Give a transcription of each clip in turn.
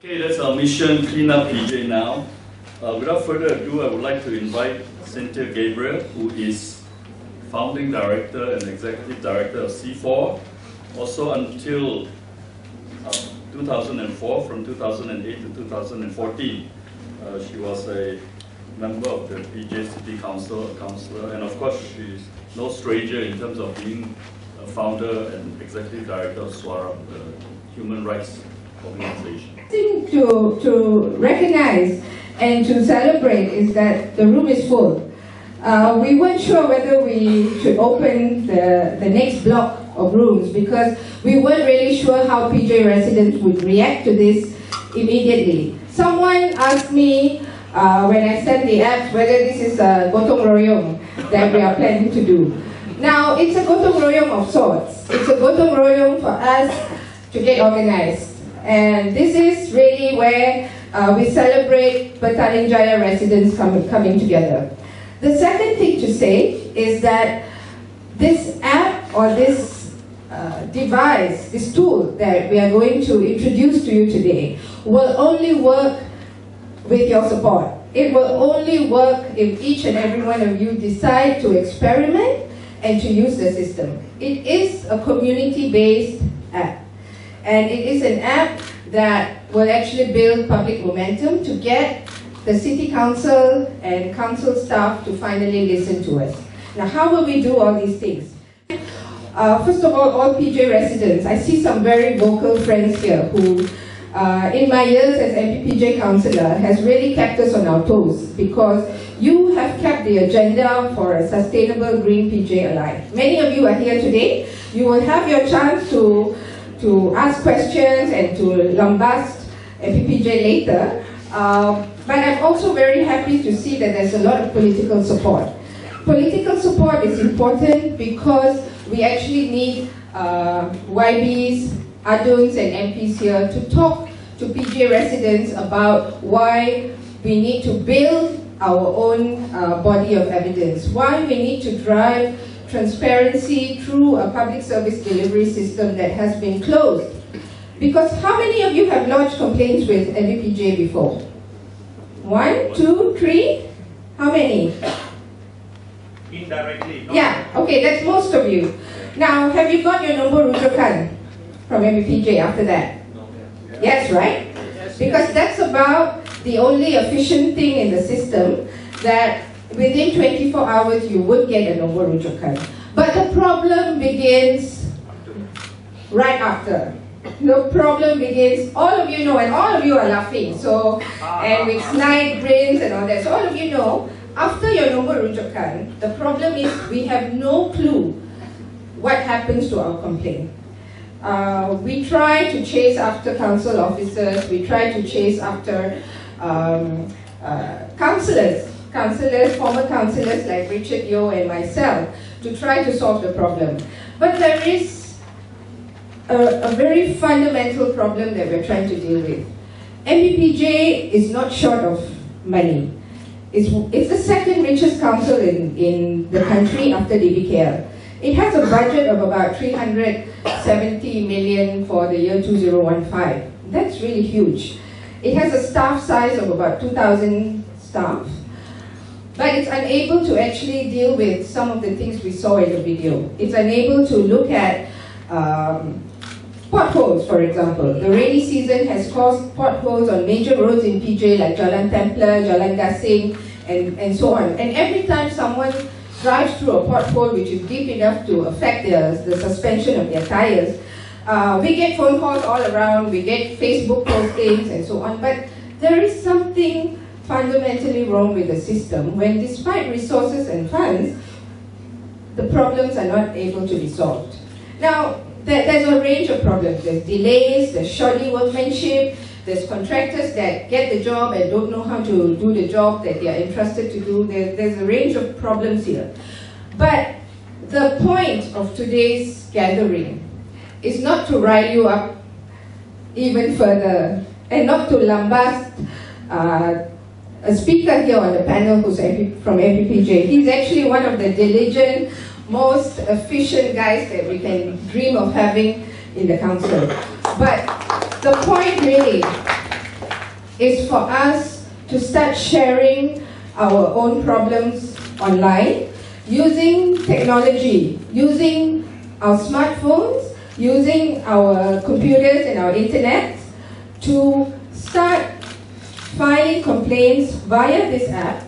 Okay, that's our mission, clean up PJ now. Without further ado, I would like to invite Cynthia Gabriel, who is founding director and executive director of C4. Also until 2004, from 2008 to 2014, she was a member of the PJ City Council, a councillor, and of course she's no stranger in terms of being a founder and executive director of SWARA, the human rights organization. Thing to recognize and to celebrate is that the room is full. We weren't sure whether we should open the next block of rooms because we weren't really sure how PJ residents would react to this immediately. Someone asked me when I sent the app whether this is a gotong royong that we are planning to do. Now, it's a gotong royong of sorts. It's a gotong royong for us to get organized. And this is really where we celebrate Petaling Jaya residents coming together. The second thing to say is that this app or this device, this tool that we are going to introduce to you today will only work with your support. It will only work if each and every one of you decide to experiment and to use the system. It is a community-based app. And it is an app that will actually build public momentum to get the city council and council staff to finally listen to us. Now, how will we do all these things? First of all PJ residents, I see some very vocal friends here who, in my years as MPPJ councillor, has really kept us on our toes because you have kept the agenda for a sustainable green PJ alive. Many of you are here today. You will have your chance to ask questions and to lambast MPPJ later. But I'm also very happy to see that there's a lot of political support. Political support is important because we actually need YBs, ADUNs and MPs here to talk to PJ residents about why we need to build our own body of evidence, why we need to drive transparency through a public service delivery system that has been closed. Because how many of you have lodged complaints with MPPJ before? 1, 2, 3? How many? Indirectly. No? Yeah, okay, that's most of you. Now, have you got your nombor rujukan from MPPJ after that? No. Yes, right? Yes. Because that's about the only efficient thing in the system that within 24 hours you would get a nombor rujukan. But the problem begins right after. The problem begins, all of you know, and all of you are laughing, so, and with snide grins and all that, so all of you know, after your nombor rujukan, the problem is we have no clue what happens to our complaint. We try to chase after council officers, we try to chase after councillors, former councillors like Richard Yeo and myself, to try to solve the problem. But there is a very fundamental problem that we're trying to deal with. MPPJ is not short of money. It's the second richest council in the country after DBKL. It has a budget of about 370 million for the year 2015. That's really huge. It has a staff size of about 2,000 staff. But it's unable to actually deal with some of the things we saw in the video. It's unable to look at potholes, for example. The rainy season has caused potholes on major roads in PJ like Jalan Templar, Jalan Gasing, and so on. And every time someone drives through a pothole which is deep enough to affect the suspension of their tires, we get phone calls all around, we get Facebook postings and so on. But there is something fundamentally wrong with the system when, despite resources and funds, the problems are not able to be solved. Now, there's a range of problems. There's delays, there's shoddy workmanship, there's contractors that get the job and don't know how to do the job that they are entrusted to do. There's a range of problems here. But the point of today's gathering is not to rile you up even further and not to lambast a speaker here on the panel who's from MPPJ. He's actually one of the diligent, most efficient guys that we can dream of having in the council. But the point really is for us to start sharing our own problems online using technology, using our smartphones, using our computers and our internet to start filing complaints via this app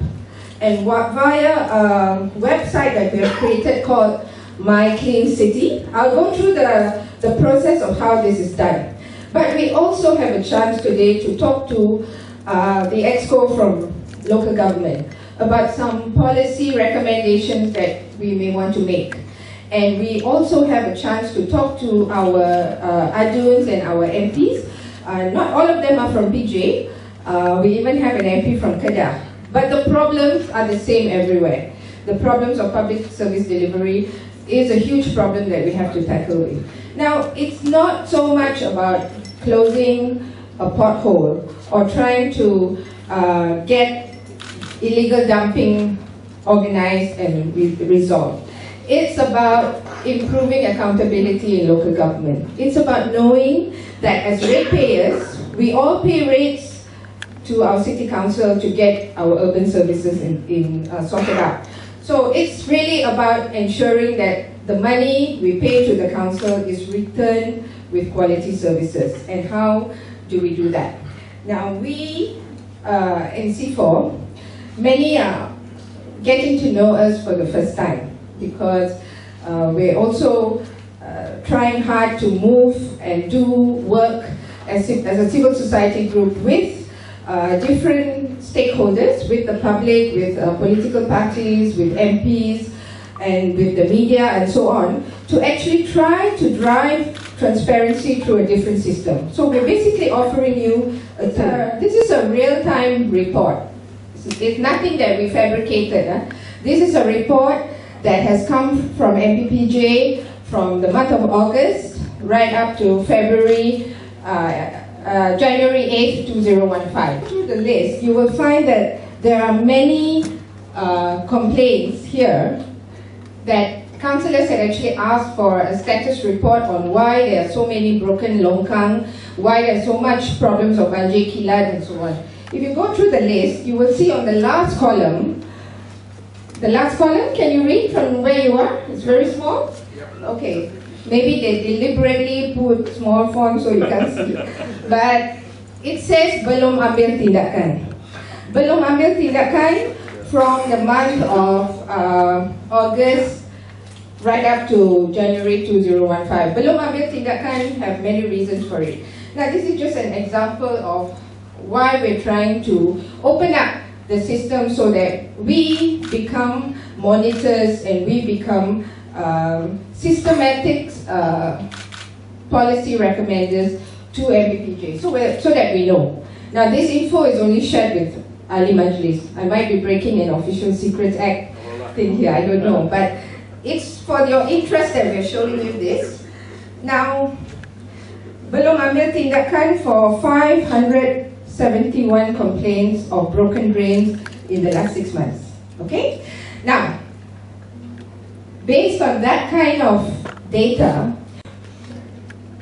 and via a website that we have created called MyCleanCity. I'll go through the process of how this is done. But we also have a chance today to talk to the EXCO from local government about some policy recommendations that we may want to make. And we also have a chance to talk to our ADUNs and our MPs. Not all of them are from PJ. We even have an MP from Kedah. But the problems are the same everywhere. The problems of public service delivery is a huge problem that we have to tackle with. Now, it's not so much about closing a pothole or trying to get illegal dumping organized and resolved. It's about improving accountability in local government. It's about knowing that as ratepayers, we all pay rates to our city council to get our urban services sorted out. So it's really about ensuring that the money we pay to the council is returned with quality services. And how do we do that? Now we, in C4, many are getting to know us for the first time because we're also trying hard to move and do work as a civil society group with different stakeholders, with the public, with political parties, with MPs, and with the media and so on, to actually try to drive transparency through a different system. So we're basically offering you, this is a real-time report. It's nothing that we fabricated. This is a report that has come from MPPJ from the month of August right up to February, January 8th, 2015. Through the list, you will find that there are many complaints here that councillors had actually asked for a status report on why there are so many broken longkang, why there are so much problems of banjir kilat and so on. If you go through the list, you will see on the last column, can you read from where you are? It's very small? Okay. Maybe they deliberately put small font so you can't see. But it says belum ambil tindakan. Belum ambil tindakan from the month of August right up to January 2015. Belum ambil tindakan have many reasons for it. Now this is just an example of why we're trying to open up the system so that we become monitors and we become systematic policy recommenders to MPPJ, so that we know. Now this info is only shared with Ali Majlis. I might be breaking an Official Secrets Act thing here, I don't know, but it's for your interest that we're showing you this. Now, belum ambil tindakan for 571 complaints of broken drains in the last 6 months. Okay? Now, based on that kind of data,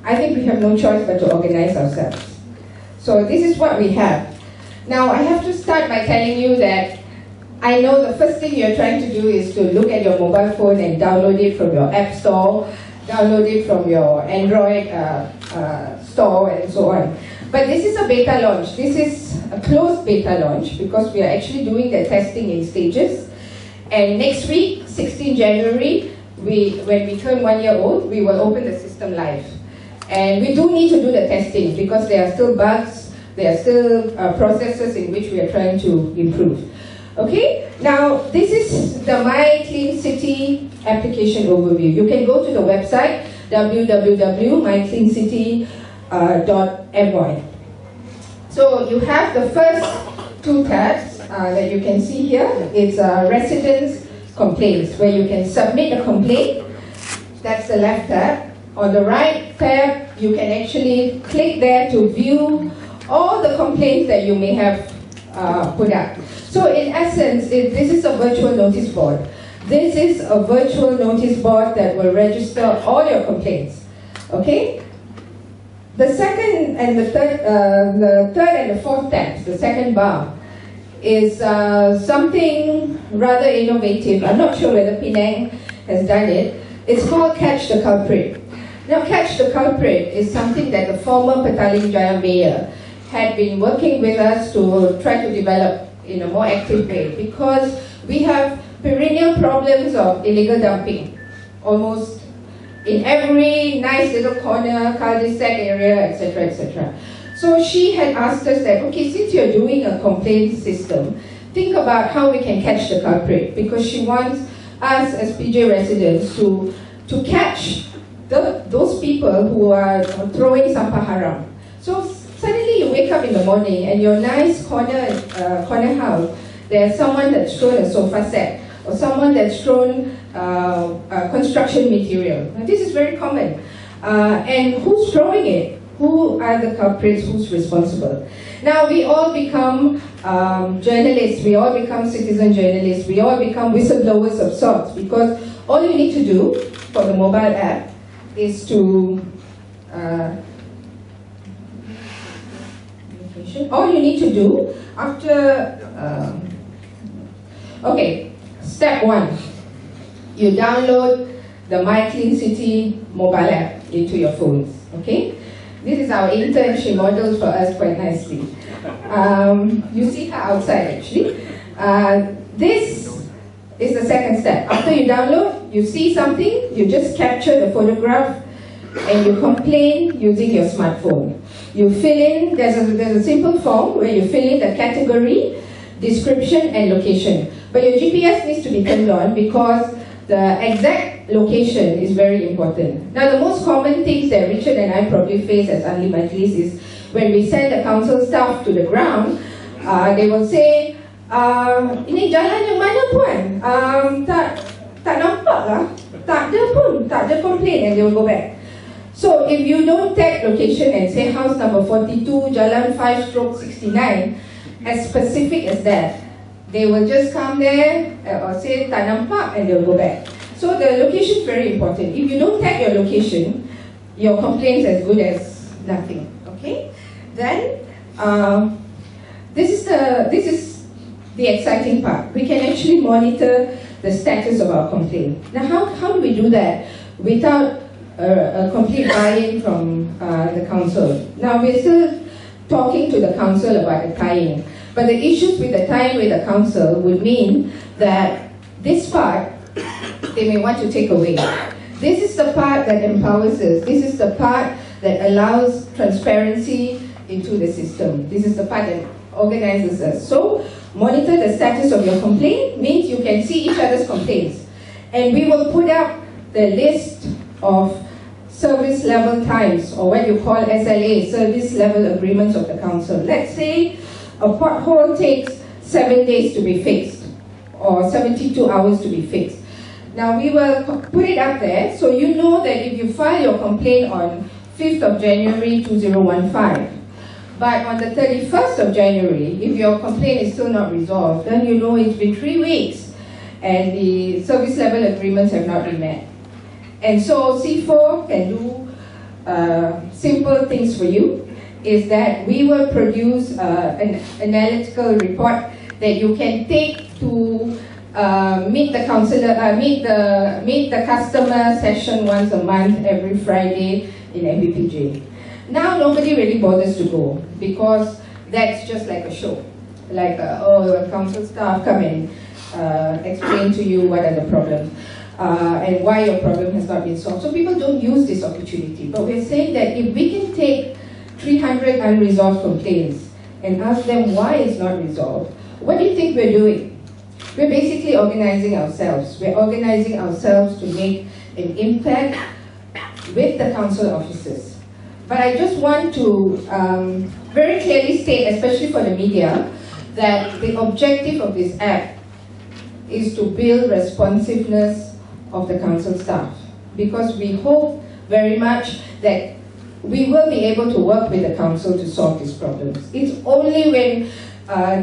I think we have no choice but to organize ourselves. So this is what we have. Now I have to start by telling you that I know the first thing you're trying to do is to look at your mobile phone and download it from your app store, download it from your Android store and so on. But this is a beta launch. This is a closed beta launch because we are actually doing the testing in stages. And next week, 16 January, when we turn 1 year old, we will open the system live. And we do need to do the testing because there are still bugs, there are still processes in which we are trying to improve. Okay, now this is the MyCleanCity application overview. You can go to the website www.mycleancity.my. So you have the first 2 tabs that you can see here. It's residents' complaints, where you can submit a complaint. That's the left tab. On the right tab, you can actually click there to view all the complaints that you may have put up. So in essence, this is a virtual notice board. This is a virtual notice board that will register all your complaints. Okay? The second and the third and the fourth tabs, the second bar, is something rather innovative. I'm not sure whether Penang has done it. It's called Catch the Culprit. Now, Catch the Culprit is something that the former Petaling Jaya mayor had been working with us to try to develop in a more active way, because we have perennial problems of illegal dumping almost in every nice little corner, cul-de-sac area, etc., etc. So she had asked us that, okay, since you're doing a complaint system, think about how we can catch the culprit, because she wants us as PJ residents to catch those people who are throwing sampah haram. So suddenly you wake up in the morning and your nice corner house, there's someone that's thrown a sofa set, or someone that's thrown construction material. Now, this is very common. And who's throwing it? Who are the culprits? Who's responsible? Now, we all become journalists, we all become citizen journalists, we all become whistleblowers of sorts, because all you need to do for the mobile app is to all you need to do after okay, step 1, you download the MyCleanCity mobile app into your phones. Okay, this is our intern. She models for us quite nicely. You see her outside actually. This is the second step. After you download, you see something, you just capture the photograph and you complain using your smartphone. You fill in, there's a simple form where you fill in the category, description and location. But your GPS needs to be turned on, because the exact location is very important. Now, the most common things that Richard and I probably face as unlimitedlies is when we send the council staff to the ground, they will say, ini jalan yang mana puan? Tak nampak lah, tak ada pun, tak ada complaint, and they will go back. So if you don't tag location and say house number 42, jalan 5/69, as specific as that, they will just come there or say tak nampak and they'll go back. So the location is very important. If you don't tag your location, your complaint is as good as nothing. Okay? Then this is the exciting part. We can actually monitor the status of our complaint. Now, how do we do that without a complete buy-in from the council? Now, we're still talking to the council about the tie-in, but the issues with the tie-in with the council would mean that this part they may want to take away. This is the part that empowers us. This is the part that allows transparency into the system. This is the part that organizes us. So, monitor the status of your complaint means you can see each other's complaints. And we will put up the list of service level times, or what you call SLA, service level agreements of the council. Let's say a pothole takes 7 days to be fixed, or 72 hours to be fixed. Now, we will put it up there, so you know that if you file your complaint on 5th of January 2015, but on the 31st of January, if your complaint is still not resolved, then you know it's been 3 weeks and the service level agreements have not been met. And so C4 can do simple things for you, is that we will produce an analytical report that you can take to meet the customer session once a month, every Friday in MBPJ. Now nobody really bothers to go, because that's just like a show. Like, council staff come and explain to you what are the problems and why your problem has not been solved. So people don't use this opportunity. But we're saying that if we can take 300 unresolved complaints and ask them why it's not resolved, what do you think we're doing? We're basically organizing ourselves. We're organizing ourselves to make an impact with the council officers. But I just want to very clearly state, especially for the media, that the objective of this app is to build responsiveness of the council staff, because we hope very much that we will be able to work with the council to solve these problems. It's only when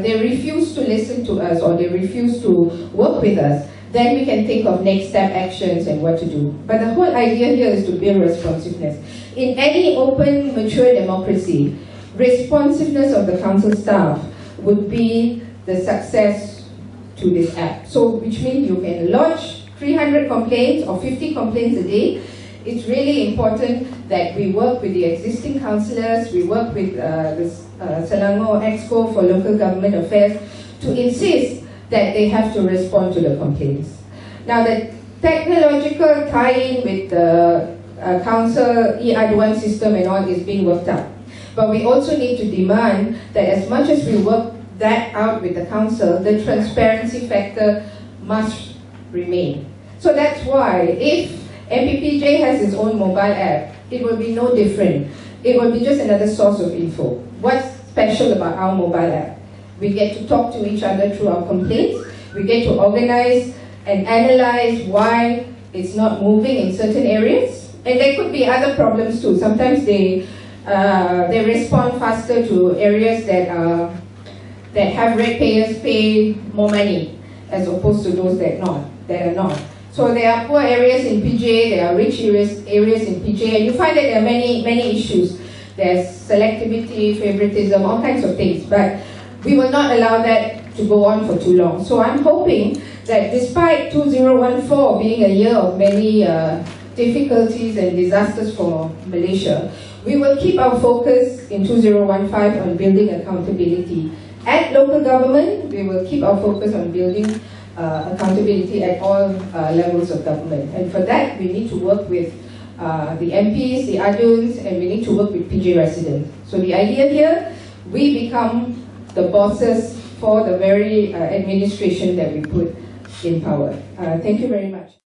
they refuse to listen to us or they refuse to work with us then we can think of next step actions and what to do. But the whole idea here is to build responsiveness. In any open, mature democracy, responsiveness of the council staff would be the success to this act. So, which means you can lodge 300 complaints or 50 complaints a day. It's really important that we work with the existing councillors, we work with the Selangor Exco for Local Government Affairs to insist that they have to respond to the complaints. Now, the technological tie-in with the council e-aduan system and all is being worked out. But we also need to demand that as much as we work that out with the council, the transparency factor must remain. So that's why if MPPJ has its own mobile app, it will be no different. It will be just another source of info. What's special about our mobile app? We get to talk to each other through our complaints. We get to organize and analyze why it's not moving in certain areas. And there could be other problems too. Sometimes they respond faster to areas that have ratepayers pay more money as opposed to those that are not. So there are poor areas in PJ, there are rich areas in PJ, and you find that there are many issues. There's selectivity, favoritism, all kinds of things. But we will not allow that to go on for too long. So I'm hoping that despite 2014 being a year of many difficulties and disasters for Malaysia, we will keep our focus in 2015 on building accountability. At local government, we will keep our focus on building accountability at all levels of government. And for that, we need to work with the MPs, the ADUNs, and we need to work with PJ residents. So the idea here, we become the bosses for the very administration that we put in power. Thank you very much.